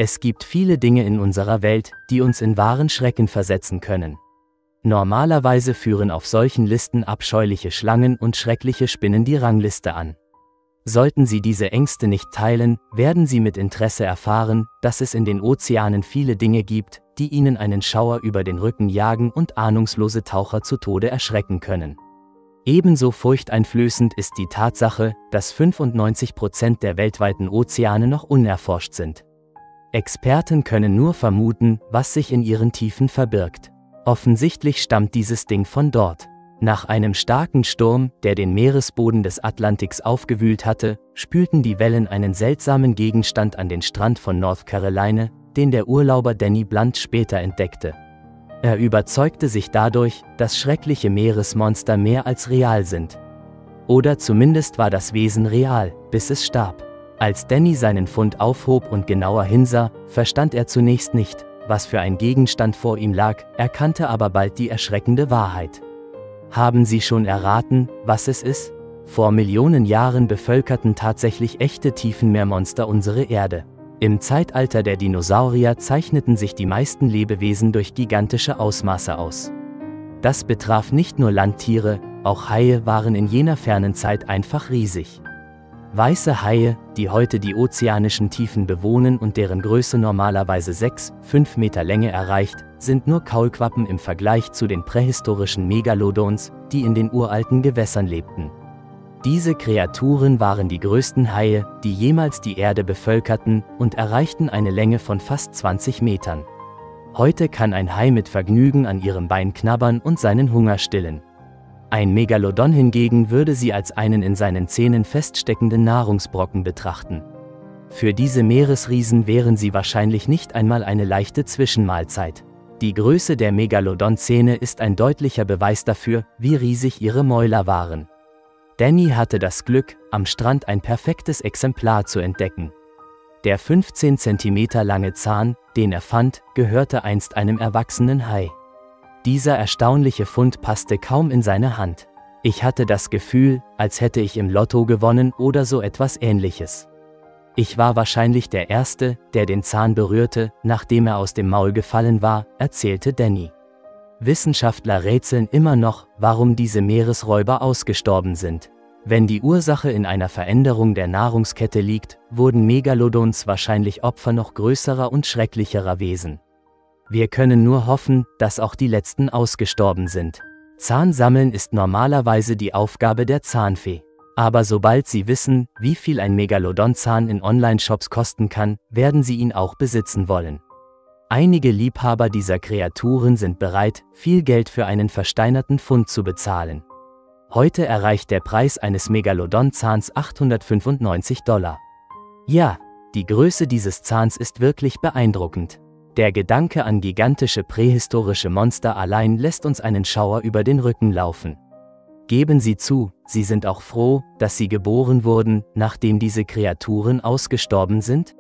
Es gibt viele Dinge in unserer Welt, die uns in wahren Schrecken versetzen können. Normalerweise führen auf solchen Listen abscheuliche Schlangen und schreckliche Spinnen die Rangliste an. Sollten Sie diese Ängste nicht teilen, werden Sie mit Interesse erfahren, dass es in den Ozeanen viele Dinge gibt, die Ihnen einen Schauer über den Rücken jagen und ahnungslose Taucher zu Tode erschrecken können. Ebenso furchteinflößend ist die Tatsache, dass 95% der weltweiten Ozeane noch unerforscht sind. Experten können nur vermuten, was sich in ihren Tiefen verbirgt. Offensichtlich stammt dieses Ding von dort. Nach einem starken Sturm, der den Meeresboden des Atlantiks aufgewühlt hatte, spülten die Wellen einen seltsamen Gegenstand an den Strand von North Carolina, den der Urlauber Danny Blunt später entdeckte. Er überzeugte sich dadurch, dass schreckliche Meeresmonster mehr als real sind. Oder zumindest war das Wesen real, bis es starb. Als Danny seinen Fund aufhob und genauer hinsah, verstand er zunächst nicht, was für ein Gegenstand vor ihm lag, erkannte aber bald die erschreckende Wahrheit. Haben Sie schon erraten, was es ist? Vor Millionen Jahren bevölkerten tatsächlich echte Tiefenmeermonster unsere Erde. Im Zeitalter der Dinosaurier zeichneten sich die meisten Lebewesen durch gigantische Ausmaße aus. Das betraf nicht nur Landtiere, auch Haie waren in jener fernen Zeit einfach riesig. Weiße Haie, die heute die ozeanischen Tiefen bewohnen und deren Größe normalerweise 6–5 Meter Länge erreicht, sind nur Kaulquappen im Vergleich zu den prähistorischen Megalodons, die in den uralten Gewässern lebten. Diese Kreaturen waren die größten Haie, die jemals die Erde bevölkerten, und erreichten eine Länge von fast 20 Metern. Heute kann ein Hai mit Vergnügen an ihrem Bein knabbern und seinen Hunger stillen. Ein Megalodon hingegen würde sie als einen in seinen Zähnen feststeckenden Nahrungsbrocken betrachten. Für diese Meeresriesen wären sie wahrscheinlich nicht einmal eine leichte Zwischenmahlzeit. Die Größe der Megalodon-Zähne ist ein deutlicher Beweis dafür, wie riesig ihre Mäuler waren. Danny hatte das Glück, am Strand ein perfektes Exemplar zu entdecken. Der 15 cm lange Zahn, den er fand, gehörte einst einem erwachsenen Hai. Dieser erstaunliche Fund passte kaum in seine Hand. Ich hatte das Gefühl, als hätte ich im Lotto gewonnen oder so etwas Ähnliches. Ich war wahrscheinlich der Erste, der den Zahn berührte, nachdem er aus dem Maul gefallen war, erzählte Danny. Wissenschaftler rätseln immer noch, warum diese Meeresräuber ausgestorben sind. Wenn die Ursache in einer Veränderung der Nahrungskette liegt, wurden Megalodons wahrscheinlich Opfer noch größerer und schrecklicherer Wesen. Wir können nur hoffen, dass auch die letzten ausgestorben sind. Zahnsammeln ist normalerweise die Aufgabe der Zahnfee. Aber sobald Sie wissen, wie viel ein Megalodon-Zahn in Online-Shops kosten kann, werden Sie ihn auch besitzen wollen. Einige Liebhaber dieser Kreaturen sind bereit, viel Geld für einen versteinerten Fund zu bezahlen. Heute erreicht der Preis eines Megalodon-Zahns $895. Ja, die Größe dieses Zahns ist wirklich beeindruckend. Der Gedanke an gigantische prähistorische Monster allein lässt uns einen Schauer über den Rücken laufen. Geben Sie zu, Sie sind auch froh, dass Sie geboren wurden, nachdem diese Kreaturen ausgestorben sind?